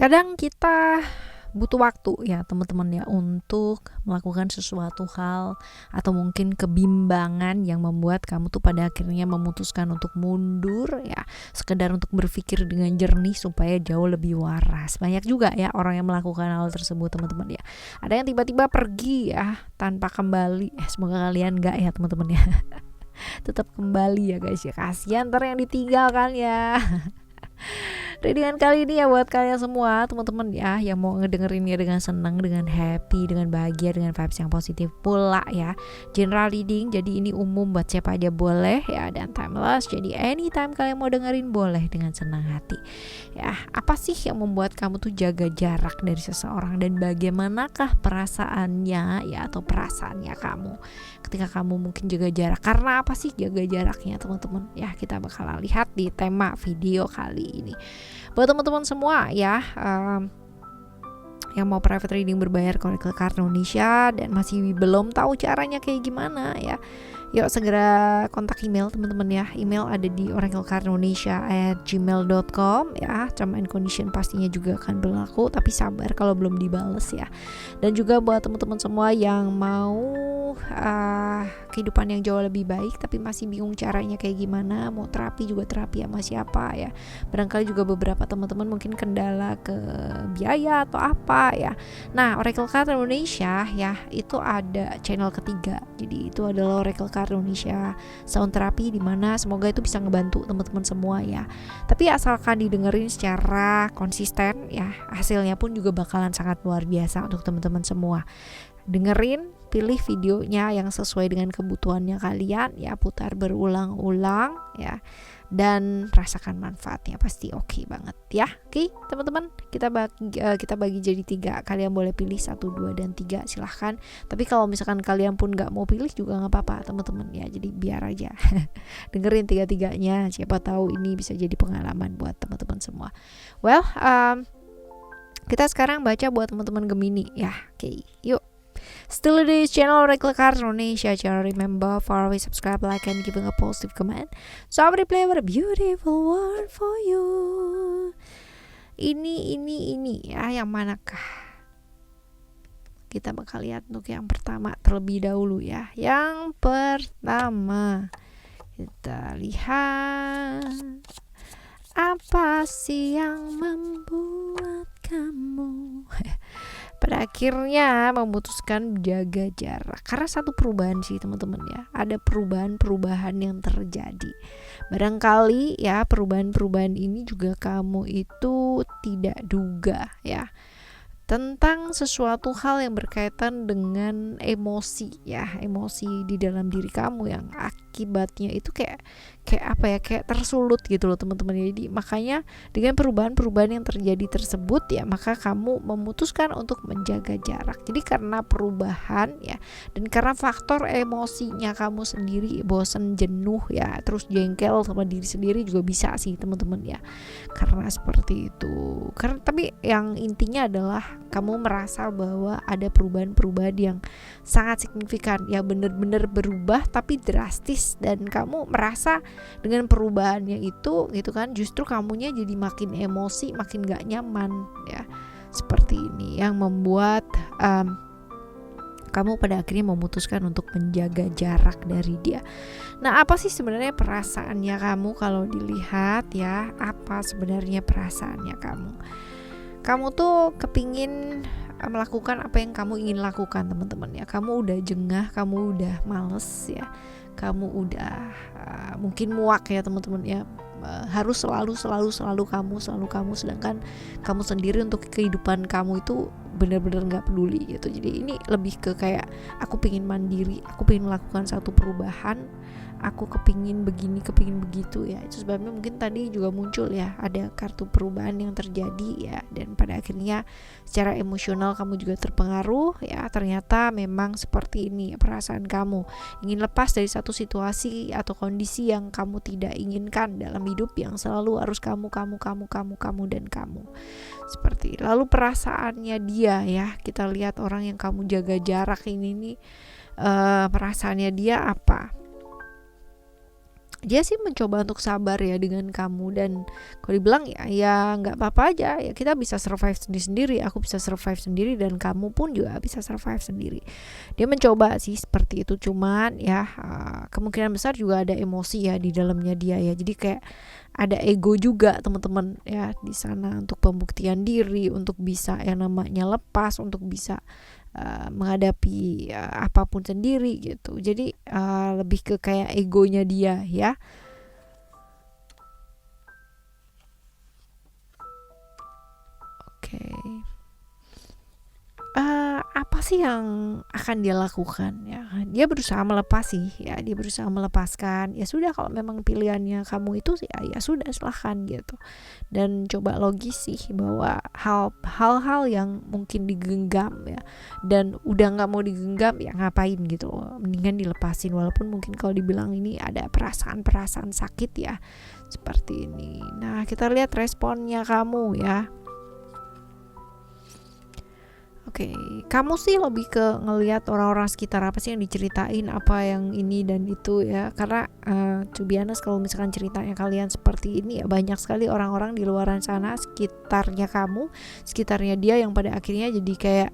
Kadang kita butuh waktu ya teman-teman ya untuk melakukan sesuatu hal atau mungkin kebimbangan yang membuat kamu tuh pada akhirnya memutuskan untuk mundur ya, sekedar untuk berpikir dengan jernih supaya jauh lebih waras. Banyak juga ya orang yang melakukan hal tersebut teman-teman ya. Ada yang tiba-tiba pergi ya tanpa kembali. Semoga kalian enggak ya teman-teman ya. Tetap kembali ya guys ya. Kasihan ntar yang ditinggalkan ya. Readingan kali ini ya buat kalian semua teman-teman ya yang mau ngedengerinnya dengan senang, dengan happy, dengan bahagia, dengan vibes yang positif pula ya. General reading, jadi ini umum buat siapa aja boleh ya, dan timeless, jadi anytime kalian mau dengerin boleh dengan senang hati ya. Apa sih yang membuat kamu tuh jaga jarak dari seseorang, dan bagaimanakah perasaannya ya atau perasaannya kamu ketika kamu mungkin jaga jarak? Karena apa sih jaga jaraknya teman-teman ya, kita bakal lihat di tema video kali ini. Buat teman-teman semua ya yang mau private reading berbayar ke Oracle Card Indonesia dan masih belum tahu caranya kayak gimana ya, yuk segera kontak email teman-teman ya. Email ada di oraclecardindonesia@gmail.com ya. Term and condition pastinya juga akan berlaku, tapi sabar kalau belum dibales ya. Dan juga buat teman-teman semua yang mau kehidupan yang jauh lebih baik tapi masih bingung caranya kayak gimana, mau terapi juga terapi sama siapa ya. Barangkali juga beberapa teman-teman mungkin kendala ke biaya atau apa ya. Nah, Oracle Card Indonesia ya itu ada channel ketiga. Jadi itu adalah Oracle Card Indonesia Sound Therapy, di mana semoga itu bisa ngebantu teman-teman semua ya. Tapi asalkan didengerin secara konsisten ya, hasilnya pun juga bakalan sangat luar biasa untuk teman-teman semua. Dengerin, pilih videonya yang sesuai dengan kebutuhannya kalian ya, putar berulang-ulang ya, dan rasakan manfaatnya, pasti oke banget ya. Oke teman-teman, kita bagi jadi 3. Kalian boleh pilih 1, 2, dan 3 silahkan. Tapi kalau misalkan kalian pun gak mau pilih juga gak apa-apa teman-teman ya, jadi biar aja dengerin 3-3-nya, siapa tahu ini bisa jadi pengalaman buat teman-teman semua. Well, kita sekarang baca buat teman-teman Gemini ya. Oke, yuk. Still di channel Oracle Card Indonesia. Jangan remember, follow, subscribe, like, and giving a positive comment. So I will play a beautiful world for you. Ini ya, yang manakah? Kita bakal lihat untuk yang pertama terlebih dahulu ya. Yang pertama kita lihat, apa sih yang membuat kamu pada akhirnya memutuskan jaga jarak? Karena satu perubahan sih teman-teman ya, ada perubahan yang terjadi. Barangkali ya perubahan ini juga kamu itu tidak duga ya, tentang sesuatu hal yang berkaitan dengan emosi ya, emosi di dalam diri kamu yang akibatnya itu kayak apa ya, kayak tersulut gitu loh teman-teman. Jadi makanya dengan perubahan yang terjadi tersebut ya, maka kamu memutuskan untuk menjaga jarak. Jadi karena perubahan ya, dan karena faktor emosinya kamu sendiri, bosan, jenuh ya, terus jengkel sama diri sendiri juga bisa sih teman-teman ya, karena seperti itu. Karena tapi yang intinya adalah kamu merasa bahwa ada perubahan yang sangat signifikan ya, benar-benar berubah tapi drastis, dan kamu merasa dengan perubahannya itu gitu kan, justru kamunya jadi makin emosi, makin gak nyaman ya. Seperti ini yang membuat kamu pada akhirnya memutuskan untuk menjaga jarak dari dia. Nah, apa sih sebenarnya perasaannya kamu kalau dilihat ya? Apa sebenarnya perasaannya kamu? Kamu tuh kepingin melakukan apa yang kamu ingin lakukan teman-teman ya. Kamu udah jengah, kamu udah males ya, kamu udah mungkin muak ya teman-teman ya, harus selalu kamu, sedangkan kamu sendiri untuk kehidupan kamu itu benar-benar nggak peduli gitu. Jadi ini lebih ke kayak aku pengen mandiri, aku pengen melakukan satu perubahan, aku kepingin begini, kepingin begitu ya. Itu sebabnya mungkin tadi juga muncul ya, ada kartu perubahan yang terjadi ya, dan pada akhirnya secara emosional kamu juga terpengaruh ya. Ternyata memang seperti ini perasaan kamu, ingin lepas dari satu situasi atau kondisi yang kamu tidak inginkan dalam hidup, yang selalu harus kamu dan kamu seperti. Lalu perasaannya dia ya, kita lihat orang yang kamu jaga jarak ini nih, perasaannya dia apa? dia sih mencoba untuk sabar ya dengan kamu, dan kalau dibilang ya nggak apa-apa aja ya, kita bisa survive sendiri, aku bisa survive sendiri, dan kamu pun juga bisa survive sendiri. Dia mencoba sih seperti itu, cuman ya kemungkinan besar juga ada emosi ya di dalamnya dia ya, jadi kayak ada ego juga teman-teman ya di sana, untuk pembuktian diri, untuk bisa yang namanya lepas, untuk bisa menghadapi apapun sendiri gitu. Jadi lebih ke kayak egonya dia ya. Oke. Apa sih yang akan dia lakukan ya? Dia berusaha melepas sih ya, dia berusaha melepaskan. Ya sudah, kalau memang pilihannya kamu itu sih ya sudah, silahkan gitu. Dan coba logis sih bahwa hal-hal yang mungkin digenggam ya, dan udah nggak mau digenggam ya ngapain gitu loh, mendingan dilepasin. Walaupun mungkin kalau dibilang ini ada perasaan-perasaan sakit ya, seperti ini. Nah, kita lihat responnya kamu ya. Oke, kamu sih lebih ke ngelihat orang-orang sekitar apa sih yang diceritain, apa yang ini dan itu ya. Karena to be honest, kalau misalkan ceritanya kalian seperti ini ya, banyak sekali orang-orang di luar sana sekitarnya kamu, sekitarnya dia, yang pada akhirnya jadi kayak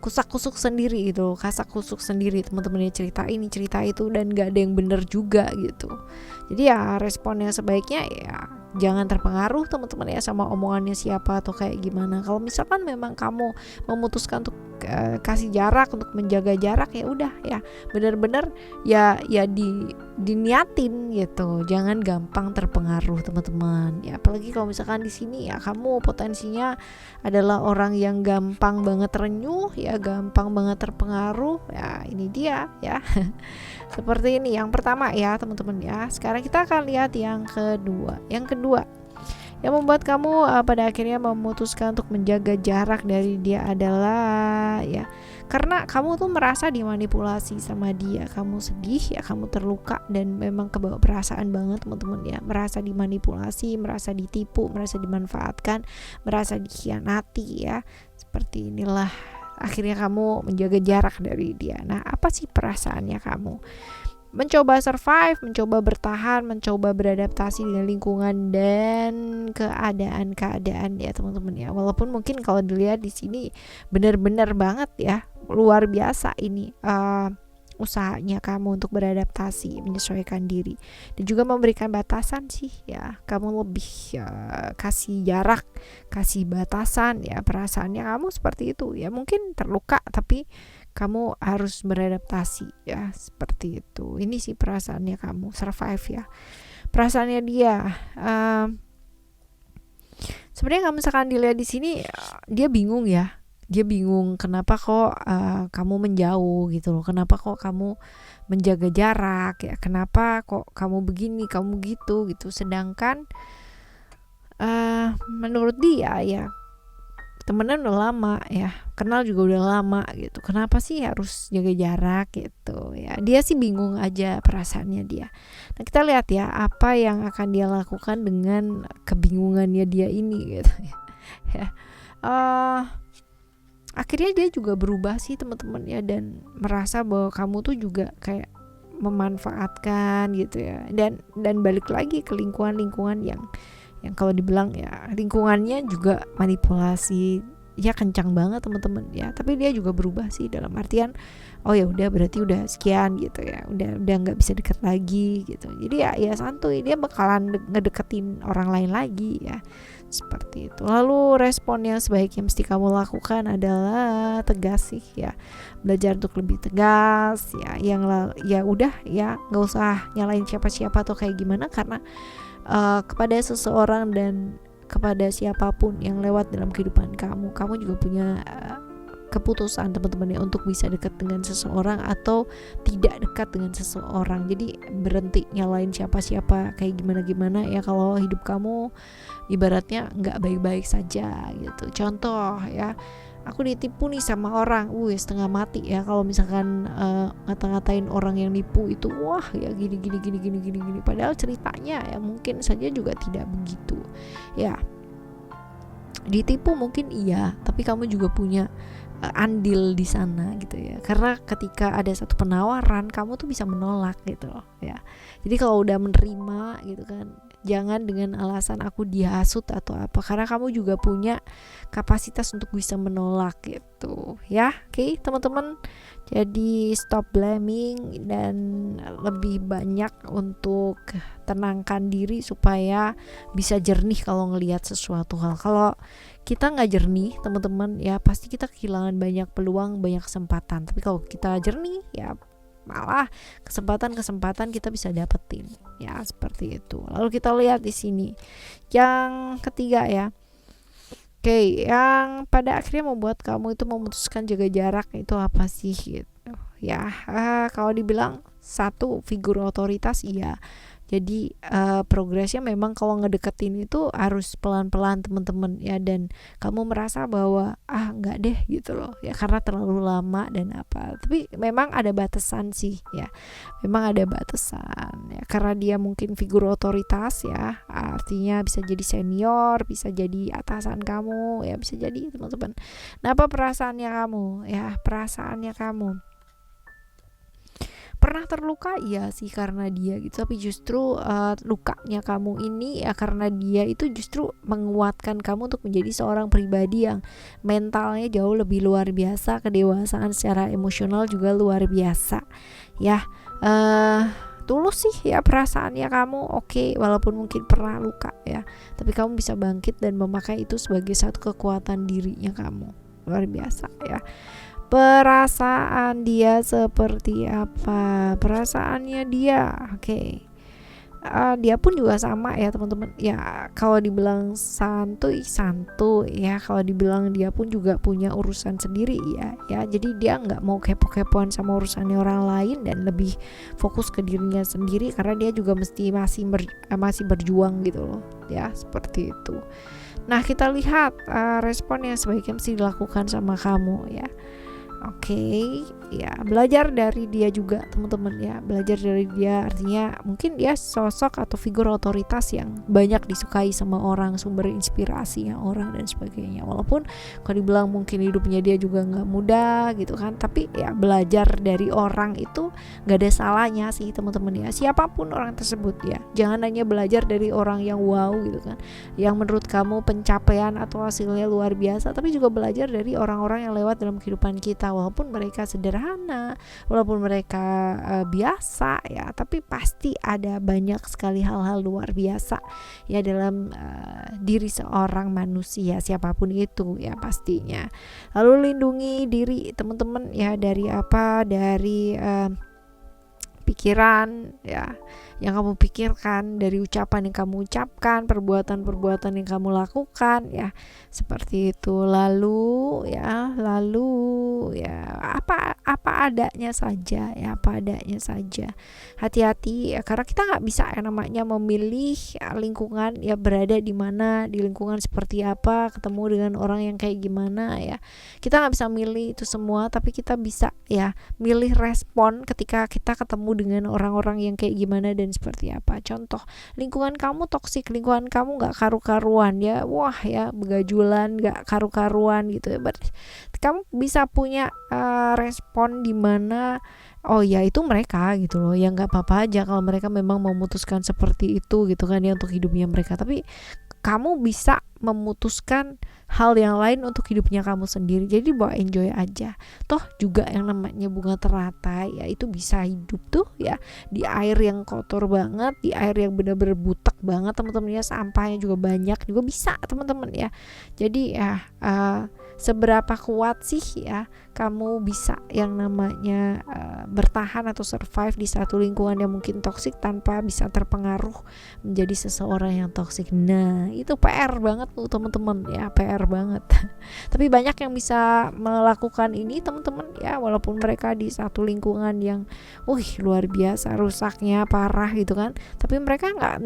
kusak kusuk sendiri gitu, kasak kusuk sendiri, teman-temannya cerita ini cerita itu, dan gak ada yang bener juga gitu. Jadi ya respon yang sebaiknya ya jangan terpengaruh teman-teman ya sama omongannya siapa atau kayak gimana. Kalau misalkan memang kamu memutuskan untuk kasih jarak, untuk menjaga jarak, ya udah ya benar-benar ya diniatin gitu. Jangan gampang terpengaruh teman-teman. Ya apalagi kalau misalkan di sini ya kamu potensinya adalah orang yang gampang banget renyuh ya, gampang banget terpengaruh. Ya ini dia ya. Seperti ini yang pertama ya teman-teman ya. Sekarang kita akan lihat yang kedua. Yang kedua yang membuat kamu pada akhirnya memutuskan untuk menjaga jarak dari dia adalah ya karena kamu tuh merasa dimanipulasi sama dia. Kamu sedih ya, kamu terluka, dan memang kebawa perasaan banget teman-teman ya. Merasa dimanipulasi, merasa ditipu, merasa dimanfaatkan, merasa dikhianati ya. Seperti inilah akhirnya kamu menjaga jarak dari dia. Nah, apa sih perasaannya kamu? Mencoba survive, mencoba bertahan, mencoba beradaptasi dengan lingkungan dan keadaan-keadaan ya teman-teman ya. Walaupun mungkin kalau dilihat di sini benar-benar banget ya, luar biasa ini usahanya kamu untuk beradaptasi, menyesuaikan diri, dan juga memberikan batasan sih ya. Kamu lebih kasih jarak, kasih batasan ya. Perasaannya kamu seperti itu ya, mungkin terluka tapi kamu harus beradaptasi ya, seperti itu. Ini sih perasaannya kamu, survive ya. Perasaannya dia sebenarnya kalau misalkan dilihat di sini dia bingung ya. Dia bingung kenapa kok kamu menjauh gitu loh, kenapa kok kamu menjaga jarak ya, kenapa kok kamu begini, kamu gitu. Sedangkan menurut dia ya temenan udah lama ya, kenal juga udah lama gitu, kenapa sih harus jaga jarak gitu ya. Dia sih bingung aja perasaannya dia. Nah, kita lihat ya apa yang akan dia lakukan dengan kebingungannya dia ini gitu ya. Akhirnya dia juga berubah sih teman-teman ya, dan merasa bahwa kamu tuh juga kayak memanfaatkan gitu ya, dan balik lagi ke lingkungan yang kalau dibilang ya lingkungannya juga manipulasi ya, kencang banget teman-teman ya. Tapi dia juga berubah sih, dalam artian oh ya udah berarti udah sekian gitu ya, udah nggak bisa dekat lagi gitu. Jadi ya santuy, dia bakalan ngedeketin orang lain lagi ya, seperti itu. Lalu respon yang sebaiknya mesti kamu lakukan adalah tegas sih ya, belajar untuk lebih tegas ya. Ya udah ya, nggak usah nyalain siapa-siapa atau kayak gimana, karena kepada seseorang dan kepada siapapun yang lewat dalam kehidupan kamu juga punya keputusan teman-teman ya, untuk bisa dekat dengan seseorang atau tidak dekat dengan seseorang. Jadi berhenti nyalain siapa-siapa kayak gimana ya, kalau hidup kamu ibaratnya nggak baik-baik saja gitu. Contoh ya, aku ditipu nih sama orang, setengah mati ya kalau misalkan ngata-ngatain orang yang nipu itu, wah ya gini. Padahal ceritanya ya mungkin saja juga tidak begitu ya. Ditipu mungkin iya, tapi kamu juga punya andil di sana gitu ya. Karena ketika ada satu penawaran, kamu tuh bisa menolak gitu loh ya. Jadi kalau udah menerima gitu kan, jangan dengan alasan aku dihasut atau apa, karena kamu juga punya kapasitas untuk bisa menolak gitu ya. Oke, teman-teman. Jadi stop blaming dan lebih banyak untuk tenangkan diri supaya bisa jernih kalau ngelihat sesuatu hal. Kalau kita nggak jernih teman-teman ya, pasti kita kehilangan banyak peluang, banyak kesempatan. Tapi kalau kita jernih ya malah kesempatan-kesempatan kita bisa dapetin ya, seperti itu. Lalu kita lihat di sini yang ketiga ya. Oke, yang pada akhirnya membuat kamu itu memutuskan jaga jarak itu apa sih gitu ya. Kalau dibilang satu, figur otoritas, iya. Jadi progresnya memang kalau ngedeketin itu harus pelan-pelan teman-teman ya, dan kamu merasa bahwa enggak deh gitu loh ya, karena terlalu lama dan apa. Tapi memang ada batasan sih ya, memang ada batasan ya, karena dia mungkin figur otoritas ya, artinya bisa jadi senior, bisa jadi atasan kamu ya, bisa jadi teman-teman. Nah, apa perasaannya kamu ya, perasaannya kamu pernah terluka ya sih karena dia gitu, tapi justru lukanya kamu ini ya karena dia itu justru menguatkan kamu untuk menjadi seorang pribadi yang mentalnya jauh lebih luar biasa, kedewasaan secara emosional juga luar biasa ya. Tulus sih ya perasaannya kamu, oke, walaupun mungkin pernah luka ya, tapi kamu bisa bangkit dan memakai itu sebagai satu kekuatan dirinya kamu, luar biasa ya. Perasaan dia seperti apa? Perasaannya dia, oke. Dia pun juga sama ya teman-teman. Ya kalau dibilang santuy ya, kalau dibilang dia pun juga punya urusan sendiri ya. Jadi dia nggak mau kepo-kepoan sama urusannya orang lain dan lebih fokus ke dirinya sendiri, karena dia juga masih berjuang gitu loh. Ya seperti itu. Nah, kita lihat respon yang sebaiknya mesti dilakukan sama kamu ya. Oke, ya belajar dari dia juga teman-teman ya, belajar dari dia artinya mungkin dia sosok atau figur otoritas yang banyak disukai sama orang, sumber inspirasinya orang dan sebagainya. Walaupun kalau dibilang mungkin hidupnya dia juga nggak mudah gitu kan, tapi ya belajar dari orang itu nggak ada salahnya sih teman-teman ya, siapapun orang tersebut ya. Jangan hanya belajar dari orang yang wow gitu kan, yang menurut kamu pencapaian atau hasilnya luar biasa, tapi juga belajar dari orang-orang yang lewat dalam kehidupan kita, walaupun mereka sederhana, walaupun mereka biasa ya, tapi pasti ada banyak sekali hal-hal luar biasa ya dalam diri seorang manusia siapapun itu ya pastinya. Lalu lindungi diri teman-teman ya, dari apa, dari pikiran ya yang kamu pikirkan, dari ucapan yang kamu ucapkan, perbuatan-perbuatan yang kamu lakukan ya, seperti itu. Lalu ya apa adanya saja ya, apa adanya saja. Hati-hati ya, karena kita nggak bisa yang namanya memilih lingkungan ya, berada di mana, di lingkungan seperti apa, ketemu dengan orang yang kayak gimana ya. Kita nggak bisa milih itu semua, tapi kita bisa ya milih respon ketika kita ketemu dengan orang-orang yang kayak gimana dan seperti apa. Contoh, lingkungan kamu toksik, lingkungan kamu nggak karu-karuan ya, wah ya begajulan nggak karu-karuan gitu ya, kamu bisa punya respon di mana oh ya itu mereka gitu loh ya, nggak apa-apa aja kalau mereka memang memutuskan seperti itu gitu kan ya untuk hidupnya mereka, tapi kamu bisa memutuskan hal yang lain untuk hidupnya kamu sendiri. Jadi bawa enjoy aja. Toh juga yang namanya bunga teratai ya itu bisa hidup tuh ya di air yang kotor banget, di air yang benar-benar butek banget teman-teman ya, sampahnya juga banyak juga bisa teman-teman ya. Jadi ya seberapa kuat sih ya kamu bisa yang namanya bertahan atau survive di satu lingkungan yang mungkin toksik tanpa bisa terpengaruh menjadi seseorang yang toksik. Nah itu PR banget tuh teman-teman ya, PR banget. Tapi banyak yang bisa melakukan ini teman-teman ya, walaupun mereka di satu lingkungan yang luar biasa rusaknya parah gitu kan, tapi mereka nggak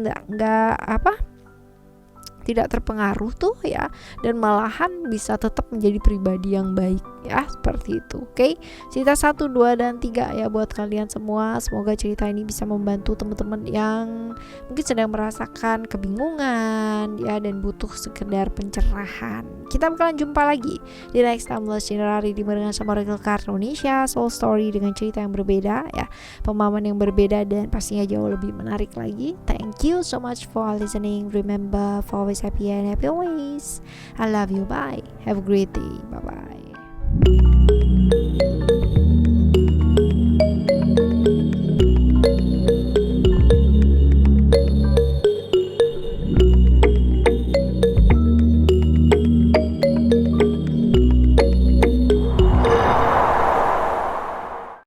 tidak terpengaruh tuh ya, dan malahan bisa tetap menjadi pribadi yang baik ya, seperti itu. Oke, cerita 1, 2, dan 3 ya buat kalian semua. Semoga cerita ini bisa membantu teman-teman yang mungkin sedang merasakan kebingungan ya, dan butuh sekedar pencerahan. Kita bakalan jumpa lagi di next Timeless Itinerary di barengan sama Oracle Card Indonesia, Soul Story dengan cerita yang berbeda ya, pemahaman yang berbeda, dan pastinya jauh lebih menarik lagi. Thank you so much for listening. Remember, for always happy and happy always. I love you. Bye. Have a great day. Bye bye.